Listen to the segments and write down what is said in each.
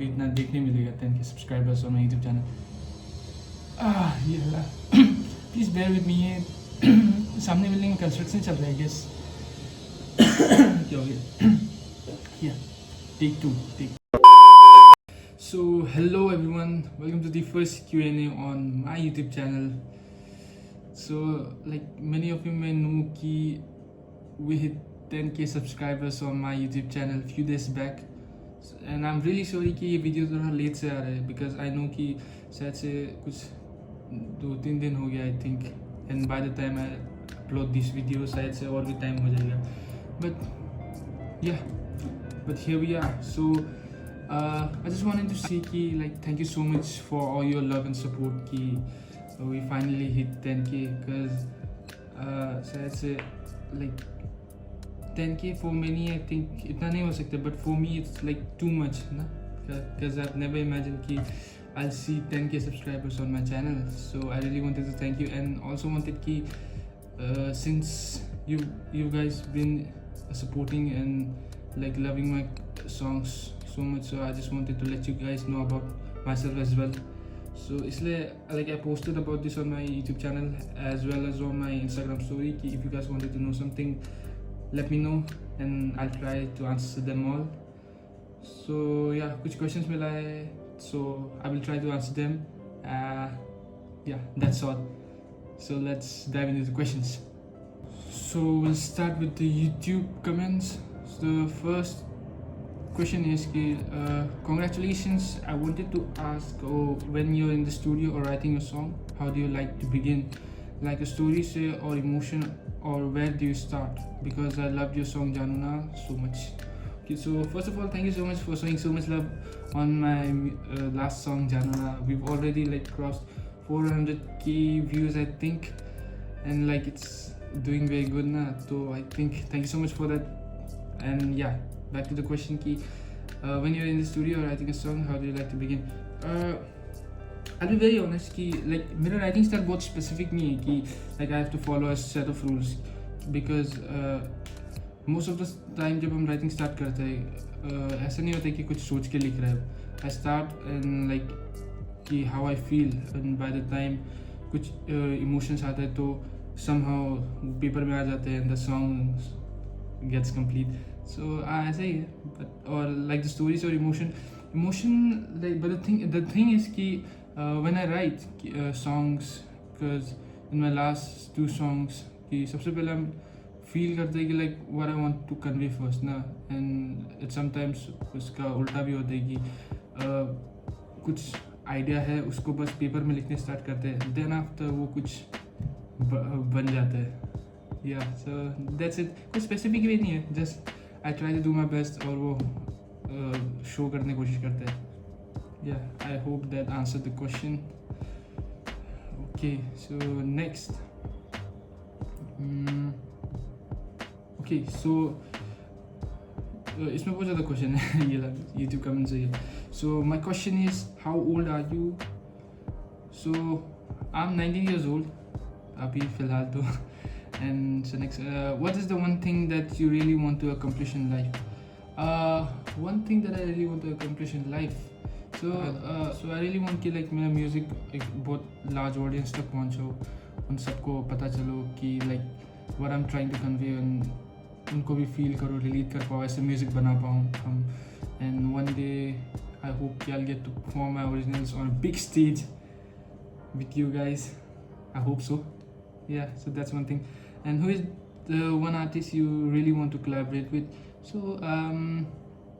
इतना देखने मिलेगा 10K subscribers on my YouTube channel. ये प्लीज़ बेयर विद मी. ये सामने बिल्डिंग में कंस्ट्रक्शन चल रहा है गेस. क्या हो गया? या take 2. So hello everyone, welcome to the first Q&A on my YouTube channel. So like many of you may know कि we hit 10K subscribers on my YouTube channel few days back. And I'm really sorry कि ये video थोड़ा late से आ रहा है because I know कि शायद से कुछ 2-3 दिन हो गया I think, and by the time I upload this video शायद से और भी टाइम हो जाएगा. But here we are. So I just wanted to say कि like thank you so much for all your love and support कि we finally hit 10K because शायद से like 10K for many I think इतना नहीं हो सकता, but for me it's like too much ना, because I've never imagined कि I'll see 10K subscribers on my channel. So I really wanted to thank you, and also wanted कि since you guys been supporting and like loving my songs so much, so I just wanted to let you guys know about myself as well. So इसलिए like I posted about this on my YouTube channel as well as on my Instagram story कि if you guys wanted to know something, let me know and I'll try to answer them all. So yeah, कुछ questions मिला है, so I will try to answer them. Yeah, that's all. So let's dive into the questions. So we'll start with the YouTube comments. So the first question is congratulations. I wanted to ask, when you're in the studio or writing a song, how do you like to begin? Like a story say or emotion, or where do you start? Because I loved your song Januna so much. Okay, so first of all, thank you so much for showing so much love on my last song Januna. We've already like crossed 400K views I think, and like it's doing very good now. So I think thank you so much for that. And yeah, back to the question ki when you're in the studio or writing a song, how do you like to begin? I'll be very honest कि like मेरा writing style बहुत specific नहीं है कि like I have to follow a set of rules, because most of the time जब हम writing start करते हैं ऐसा नहीं होता कि कुछ सोच के लिख रहे हैं. I start and like कि how I feel, and by the time कुछ emotions आते हैं तो somehow paper में आ जाते हैं and the song gets complete. So ऐसा ही है. But or like the stories or emotion like, but the thing is कि when I write songs, because in my last 2 songs कि सबसे पहले हम feel करते हैं कि like what I want to convey first ना, and it sometimes उसका उल्टा भी होता है कि कुछ idea है उसको बस पेपर में लिखने स्टार्ट करते हैं, then after वो कुछ बन जाता है. Yeah, so that's it. कुछ specific भी नहीं है, just I try to do my best और वो show करने की कोशिश करते हैं. Yeah, I hope that answered the question. Okay, so next. Okay, so इसमें बहुत ज़्यादा question है ये YouTube comments है. So my question is, how old are you? So I'm 19 years old अभी फ़िलहाल तो. And so next, what is the one thing that you really want to accomplish in life? One thing that I really want to accomplish in life. So I really want कि like मेरा music एक बहुत large audience तक पहुँचो, उन सबको पता चलो कि like what I'm trying to convey, and उनको भी feel करो, relate कर पाओ, ऐसे music बना पाऊँ हम. And one day I hope कि I'll get to perform my originals on a big stage with you guys. I hope so. Yeah, so that's one thing. And who is the one artist you really want to collaborate with? So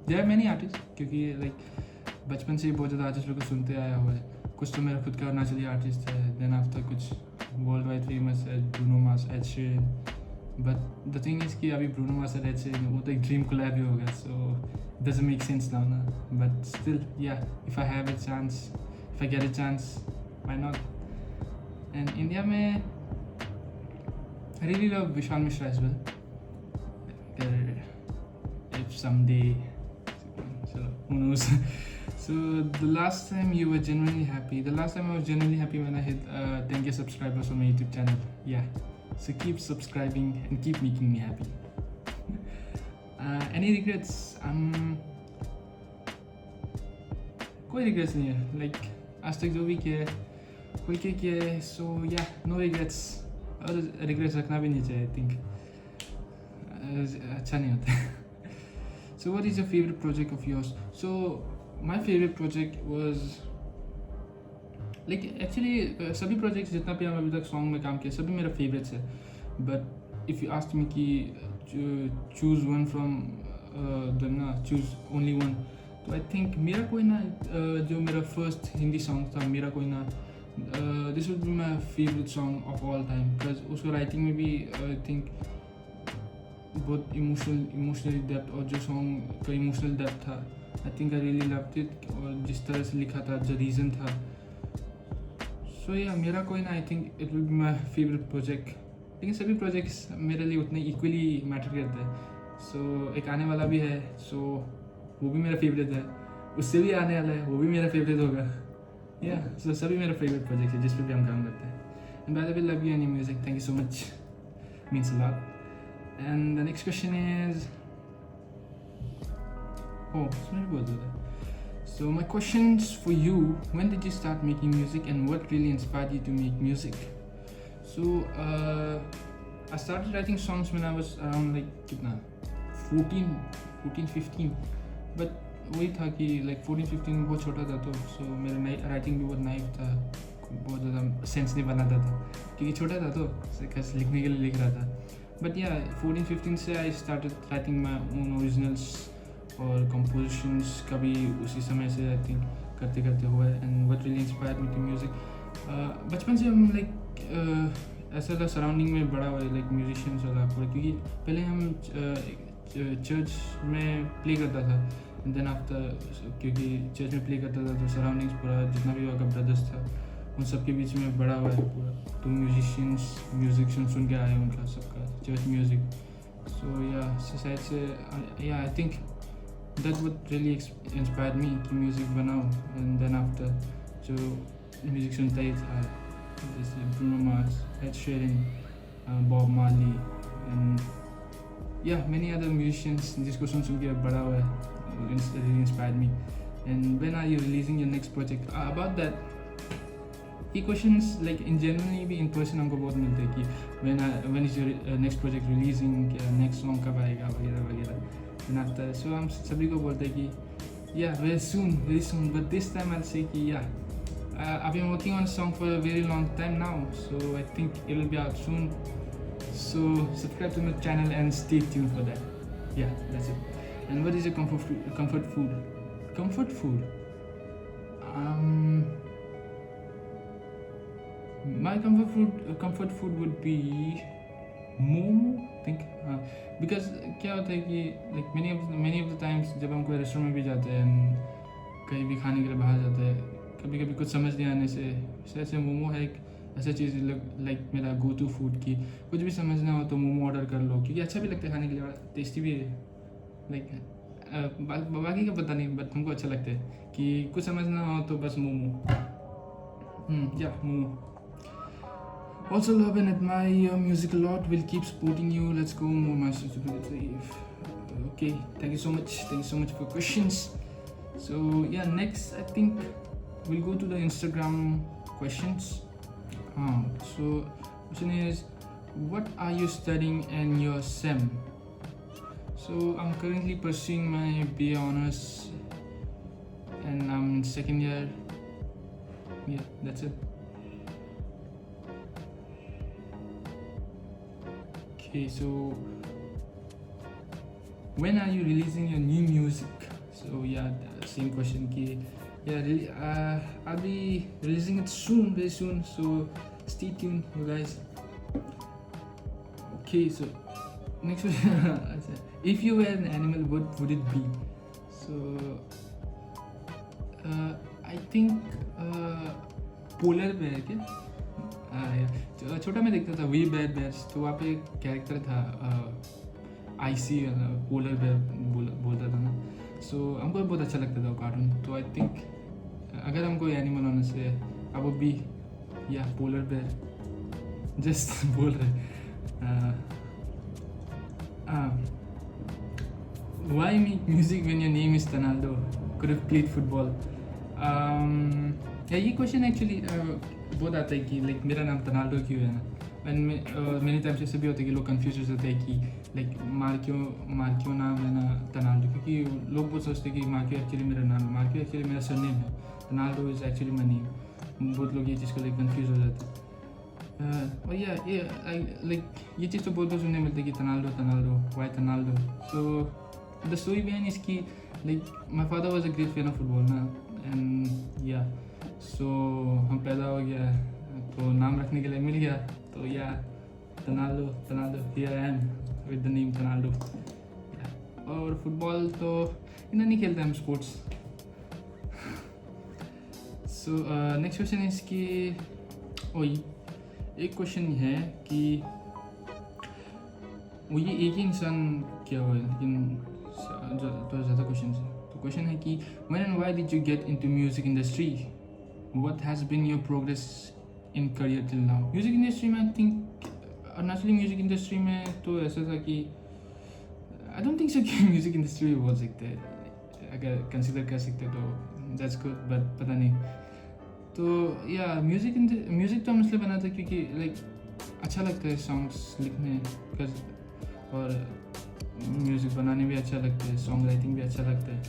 there are many artists क्योंकि like बचपन से ही बहुत ज़्यादा artist लोग को सुनते आया हुआ है. कुछ तो मेरा खुद का नेचुरली आर्टिस्ट है, देन आफ्टर कुछ वर्ल्ड वाइड फेमस है, Bruno Mars, Ed Sheeran. But the thing is कि अभी ब्रूनो मार्स और एड शीरन वो तो एक ड्रीम कोलैब ही होगा, so it doesn't make sense now ना. बट स्टिल या, if I have a chance, if I get a chance, why not. And India में I really love Vishal Mishra as well. If someday, so who knows. So the last time you were genuinely happy. The last time I was genuinely happy when I hit 10K subscribers on my YouTube channel. Yeah. So keep subscribing and keep making me happy. Any regrets? कोई regrets नहीं है, like आज तक जो भी किया है कोई क्या किया है, सो या नो रिग्रेट्स, और रिग्रेट्स रखना भी नहीं चाहिए, आई थिंक अच्छा नहीं होता। So what is your favourite project of yours? So my favourite project was like actually सभी प्रोजेक्ट्स जितना भी हम अभी तक सॉन्ग में काम किया सभी मेरा फेवरेट्स है, but if you ask me कि चूज़ वन फ्रॉम द ना चूज़ ओनली वन, तो आई थिंक मेरा कोई ना जो मेरा फर्स्ट हिंदी सॉन्ग था मेरा कोई ना, this would be my favourite song of all time, because उसको राइटिंग में भी आई थिंक बहुत इमोशनली डेप्थ, और जो सॉन्ग का इमोशनल डेप्थ था I think I really loved it, और जिस तरह से लिखा था जो रीज़न था, सो या मेरा कोई ना आई think it will be my favourite project. लेकिन सभी प्रोजेक्ट्स मेरे लिए उतने इक्वली मैटर करते हैं, सो एक आने वाला भी है, सो वो भी मेरा फेवरेट है, उससे भी आने वाला है वो भी मेरा फेवरेट होगा, या सो सभी मेरा फेवरेट प्रोजेक्ट है जिस पे भी हम काम करते हैं। And by the way love you any music, thank you so much, means a lot. And the next question is इसमें भी बोल दो। So my questions for you: when did you start making music, and what really inspired you to make music? So I started writing songs when I was around like कितना 14-15, but वही था कि like 14-15 में बहुत छोटा था, तो so मेरा राइटिंग भी बहुत नाइफ था, बहुत ज़्यादा सेंस नहीं बनाता था क्योंकि छोटा था, तो लिखने के लिए लिख रहा था। बट या 14-15 से I started writing my own originals और कंपोजिशंस का भी उसी समय से आई थिंक करते करते हुआ है। And what really inspired me to music, बचपन से हम लाइक ऐसा था सराउंडिंग में बड़ा हुआ, लाइक म्यूजिशियंस वाला पूरा, क्योंकि पहले हम चर्च में प्ले करता था, एंड देन आफ्टर क्योंकि चर्च में प्ले करता था तो सराउंडिंग्स पूरा जितना भी वहाँ का ब्रदर्स था उन सब के बीच में बड़ा हुआ है पूरा, तो म्यूजिशियंस म्यूज़िक सुन के आए उनका सबका चर्च म्यूज़िक। सो या साइड से या I think that what really inspired me कि म्यूज़िक बनाओ। एंड देन आफ्टर जो म्यूज़िक सुनता ही था जैसे Bruno Mars, Ed Sheeran, Bob Marley and या मेनी अदर म्यूजिशियंस जिसको सुन के बड़ा हुआ है, really inspired me। and when are you releasing your next project? About that ये क्वेश्चंस लाइक इन जनरली भी इन पर्सन हमको बहुत मिलते हैं कि when is your next project releasing, क्या नेक्स्ट सॉन्ग कब आएगा वगैरह वगैरह। After, so हम सभी को बोलते हैं कि yeah very soon, but this time I'll say कि yeah I've been working on a song for a very long time now, so I think it will be out soon, so subscribe to my channel and stay tuned for that. Yeah, that's it. And what is your comfort food? My comfort food would be momo think, हाँ, because क्या होता है कि like many of the times जब हम कोई restaurant में भी जाते हैं, कहीं भी खाने के लिए बाहर जाते हैं, कभी कभी कुछ समझ नहीं आने से ऐसे मोमो है एक ऐसा चीज़ लाइक मेरा गो टू फूड की, कुछ भी समझना हो तो मोमो ऑर्डर कर लो, क्योंकि अच्छा भी लगता है खाने के लिए, बड़ा टेस्टी भी है, लाइक बाकी का पता नहीं बट हमको अच्छा लगता है कि कुछ समझना हो तो बस मोमो, या momo. Also love and admire your music a lot. Will keep supporting you. Let's go more masters to believe. Okay, thank you so much for questions. So yeah, next I think we'll go to the Instagram questions. So question is, what are you studying in your SEM? So I'm currently pursuing my BA honors and I'm in second year. Yeah, that's it. Okay, so when are you releasing your new music? So yeah, same question ki yeah, I'll be releasing it soon, very soon, so stay tuned you guys. Okay, so next question. If you were an animal, what would it be? So I think polar bear क्या? छोटा मैं देखता था we bad bears, तो वहाँ पे एक character था आईसी पोलर बेयर बोलता था ना, सो हमको बहुत अच्छा लगता था वो कार्टून। तो आई थिंक अगर हम कोई एनिमल होने से अब वो भी या पोलर बेयर जस्ट बोल रहे। Why make music when your name is Ronaldo? Could have played football. या ये क्वेश्चन एक्चुअली बहुत आता है कि लाइक मेरा नाम टनाल्डो क्यों है ना. एंड मेनी टाइम्स ऐसे भी होता है कि लोग कंफ्यूज हो जाते हैं कि लाइक मार्क्यो नाम है ना टनाल्डो, क्योंकि लोग बहुत सोचते हैं कि मार्क्यो एक्चुअली मेरा नाम है, मार्क्यो एक्चुअली मेरा सरनेम है, टनाल्डो इज़ एक्चुअली माई नेम. बहुत लोग ये चीज़ को लेकर कंफ्यूज हो जाते हैं. और ये लाइक ये चीज़ तो बहुत सुनने मिलती है कि Tanaldo why Tanaldo. So the story behind इसकी like my father was a great fan of football ना. एंड या सो हम पैदा हो गया तो नाम रखने के लिए मिल गया. तो yeah Tanaldo here I am with the name Tanaldo. और फुटबॉल तो इतना नहीं खेलते हम स्पोर्ट्स. सो नेक्स्ट क्वेश्चन है इसकी. एक क्वेश्चन है कि वो ये एक ही इंसान क्या हुआ है, लेकिन तो ज़्यादा क्वेश्चन है. तो क्वेश्चन है कि when and why did you get into music industry, what has been your progress in career till now. Music industry में I think Arunachali music industry में तो ऐसा था कि आई डोंट थिंक सो कि म्यूजिक इंडस्ट्री भी बोल सकते हैं, अगर कंसिडर कर सकते तो दैट्स गुड, बट पता नहीं. तो या म्यूज़िक तो हम इसलिए बना था क्योंकि लाइक अच्छा लगता है सॉन्ग्स लिखने बिकॉज, और म्यूज़िक बनाने भी अच्छा लगता है, सॉन्ग राइटिंग भी अच्छा लगता है.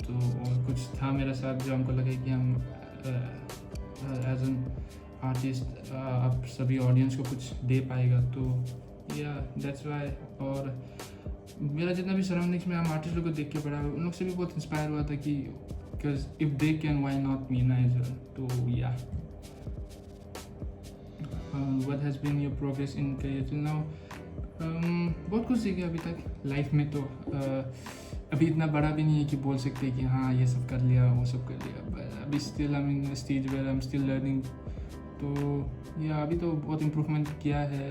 तो और कुछ था मेरा साथ जो हमको लगे कि हम एज एन आर्टिस्ट आप सभी ऑडियंस को कुछ दे पाएगा. तो या दैट्स वाई. और मेरा जितना भी सराउंडिंग्स में हम आर्टिस्ट लोग को देख के पढ़ा, उन लोग से भी बहुत इंस्पायर हुआ था कि because if they can, why not me na as well. So yeah, what has been your progress in career till now? बहुत कुछ सीखे अभी तक लाइफ में. तो अभी इतना बड़ा भी नहीं है कि बोल सकते कि हाँ ये सब कर लिया वो सब कर लिया, but अभी still I mean stage where I am still learning. तो या अभी तो बहुत इम्प्रूवमेंट किया है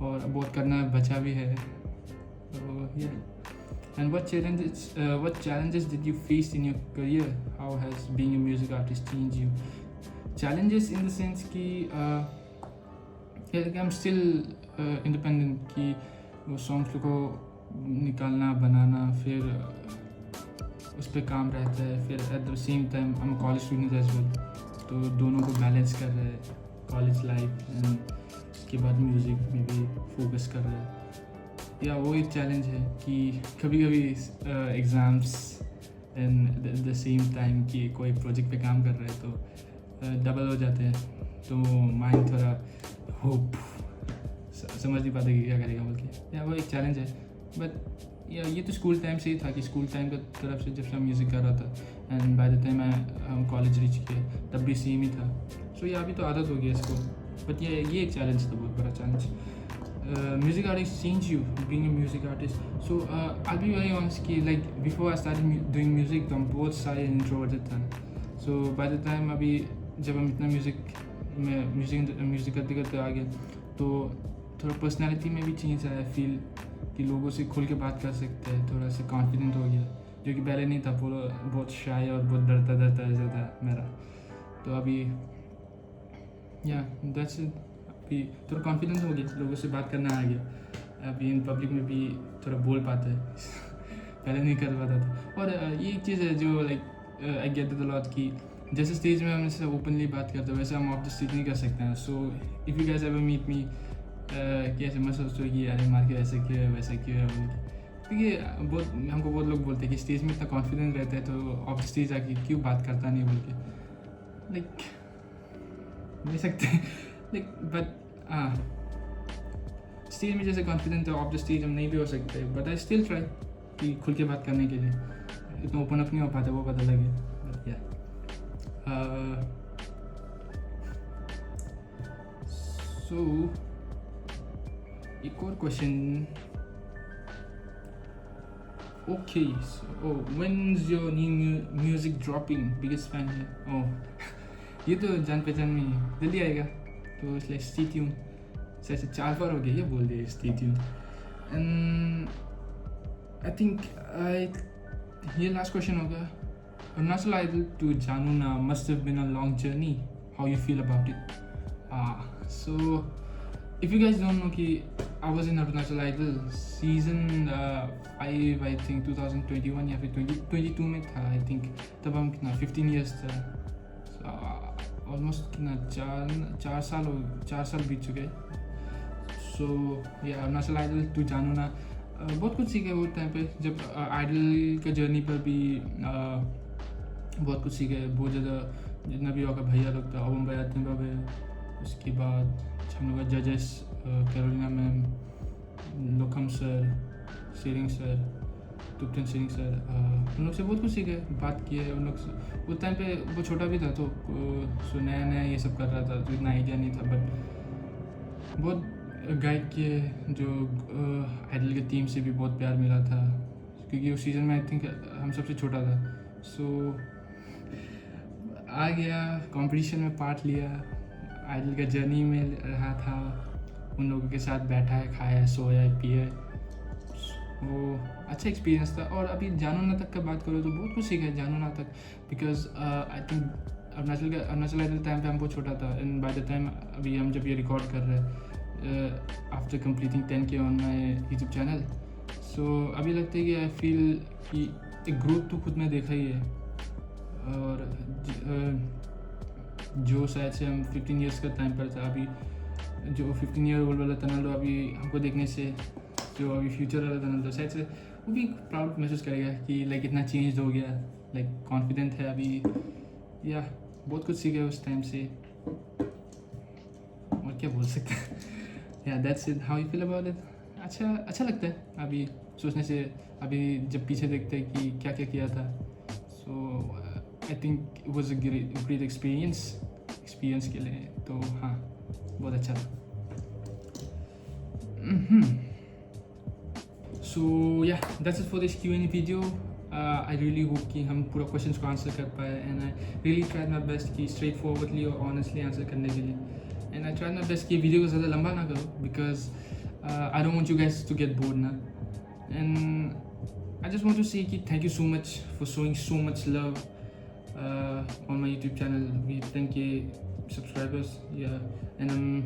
और बहुत करना बचा भी है. तो या. And what challenges did you face in your career? How has being a music artist changed you? Challenges in the sense कि I'm still independent, कि वो songs को निकालना बनाना, फिर उस पर काम रहता है, फिर at the same time I'm a college student as well. तो दोनों को बैलेंस कर रहे हैं, कॉलेज लाइफ एंड उसके बाद म्यूज़िक में भी फोकस कर रहे हैं. या वो एक चैलेंज है कि कभी कभी exams and the same time कि कोई प्रोजेक्ट पे काम कर रहे हैं तो डबल हो जाते हैं. तो माइंड थोड़ा होप समझ नहीं पाते कि क्या करेगा बोल के. या वो एक चैलेंज है. बट या ये तो स्कूल टाइम से ही था कि स्कूल टाइम की तरफ से जब से म्यूज़िक कर रहा था एंड बाय द टाइम मैं कॉलेज रीच किया तब भी सेम ही था. सो या अभी तो आदत हो गया इसको. बट ये एक चैलेंज था, बहुत बड़ा challenge. Music artist change you being a music artist. So I'll be very honest कि like before I started doing music तो हम बहुत सारे introverted था. So by the time अभी जब हम इतना म्यूज़िक करते करते आ गए तो थोड़ा पर्सनालिटी में भी चेंज आया. फील कि लोगों से खुल के बात कर सकते हैं, थोड़ा सा कॉन्फिडेंट हो गया जो कि पहले नहीं था. पूरा बहुत शाय और बहुत डरता ऐसा था मेरा. तो अभी या दैट्स इट. अभी थोड़ा कॉन्फिडेंस हो गया, लोगों से बात करना आ गया. अभी इन पब्लिक में भी थोड़ा बोल पाते हैं पहले नहीं कर पाता था. और ये एक चीज़ है जो like I get the lot कि जैसे स्टेज में हम इससे ओपनली बात करते हैं वैसे हम ऑफ द स्टेज नहीं कर सकते हैं. So if you guys ever meet me कैसे मैं सोचता हूँ कि अरे मार के ऐसे क्यों है वैसे क्यों है बोल के. क्योंकि हमको बहुत लोग बोलते हैं कि स्टेज में इतना कॉन्फिडेंस रहता है तो ऑफ द स्टेज आके क्यों बात करता नहीं बोल के. लाइक नहीं सकते लाइक. बट स्टेज में जैसे कॉन्फिडेंट है ऑफ द स्टेज हम नहीं भी हो सकते. बट आई स्टिल ट्राई कि खुल के बात करने के लिए. इतना ओपन अप नहीं हो पाते वो पता लगे. बट या सो एक और question. Okay so when is your new music dropping? Biggest fan है. ओह ये तो जान पहचान में ही जल्दी आएगा तो इसलिए स्टे ट्यून. ऐसे 4 बार हो गया ये बोल दिया stay tune. And I think ये लास्ट क्वेश्चन होगा. Arunachal Idol to Januna must have been a long journey. How you feel about it? So if you guys don't know कि I was in Arunachal Idol season 5 I think 2021 या फिर 2022 में था I think. तब हम कितना 15 years था, almost कितना 4 साल बीत चुके. सो या अरुणाचल आइडल टू जानू ना बहुत कुछ सीखे वो टाइम पे, जब आइडल के जर्नी पर भी बहुत कुछ सीखे. बहुत ज़्यादा जितना भी होगा भैया लोग था, ओम भैया थे बाबे, उसके बाद हम लोग का जजेस Carolina ma'am, Lokam sir, Tsering sir, Tupten Tsering sir, उन लोग से बहुत कुछ सीखे, बात किए उन लोग से. उस टाइम पे वो छोटा भी था तो नया नया ये सब कर रहा था तो इतना आइडिया नहीं था, बट बहुत गाइड किए. जो आइडल की टीम से भी बहुत प्यार मिला था क्योंकि उस सीज़न में आई थिंक हम सबसे छोटा था. सो आ गया कंपटीशन में पार्ट लिया, आइडल का जर्नी में रहा था, उन लोगों के साथ बैठा है, खाया, सोया, पिए. वो अच्छा एक्सपीरियंस था. और अभी जानू ना तक का बात करो तो बहुत कुछ सीखा है जानू ना तक, because I think Arunachal idle time पे हम बहुत छोटा था. एंड बाय द टाइम अभी हम जब ये रिकॉर्ड कर रहे हैं after completing 10K on my YouTube channel, so अभी लगता है कि आई फील कि एक ग्रोथ तो खुद में देखा ही है. और जो शायद से हम 15 ईयर्स का टाइम पर था, अभी जो 15 ईयर ओल्ड वाला तनल अभी हमको देखने से जो अभी फ्यूचर वाला तनल शायद से वो भी प्राउड महसूस करेगा कि लाइक इतना चेंज हो गया, लाइक कॉन्फिडेंट है अभी, या बहुत कुछ सीखे उस टाइम से. और क्या बोल सकते हैं. या that's it. How you feel about it? अच्छा लगता है अभी सोचने से, अभी जब पीछे देखते हैं कि क्या क्या किया था. So I think it was a great experience के लिए. तो हाँ, बहुत अच्छा था. So yeah that's it for this Q&A video. I really hope कि हम पूरा क्वेश्चन को आंसर कर पाए. And I really tried my best कि स्ट्रेट फॉरवर्डली और ऑनेस्टली आंसर करने के लिए. And I tried my best कि वीडियो को ज़्यादा लंबा ना करो, because I don't want you guys to get bored ना. And I just want to say कि thank you so much for showing so much love on my YouTube channel. We 10K subscribers. या एंड हम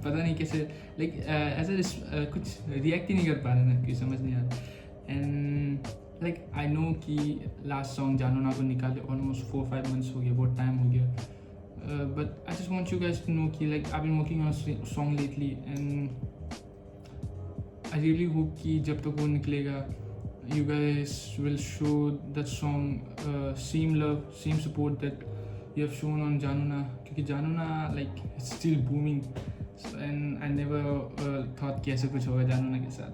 पता नहीं कैसे like ऐसा कुछ रिएक्ट ही नहीं कर पा रहे ना, कि समझ नहीं आ रहा. एंड लाइक आई नो कि लास्ट सॉन्ग जानू ना को निकाले ऑलमोस्ट 4-5 months हो गया, बहुत टाइम हो गया. But I just want you guys to know कि like I've been working on a song lately and I really hope कि जब तक वो निकलेगा you guys will show that song same love, same support that you have shown on जानू ना, क्योंकि जानू ना like it's still booming. And I never thought कि ऐसा कुछ होगा जानू ना के साथ.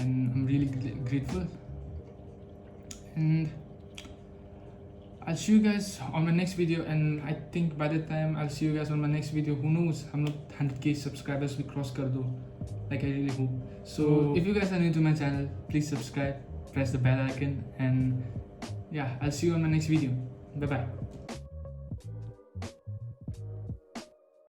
And I'm really grateful. And I'll see you guys on my next video, and I think by the time I'll see you guys on my next video, who knows, हम लोग 100K subscribers भी cross कर दो, like I really hope. So if you guys are new to my channel, please subscribe, press the bell icon, and yeah, I'll see you on my next video. Bye bye.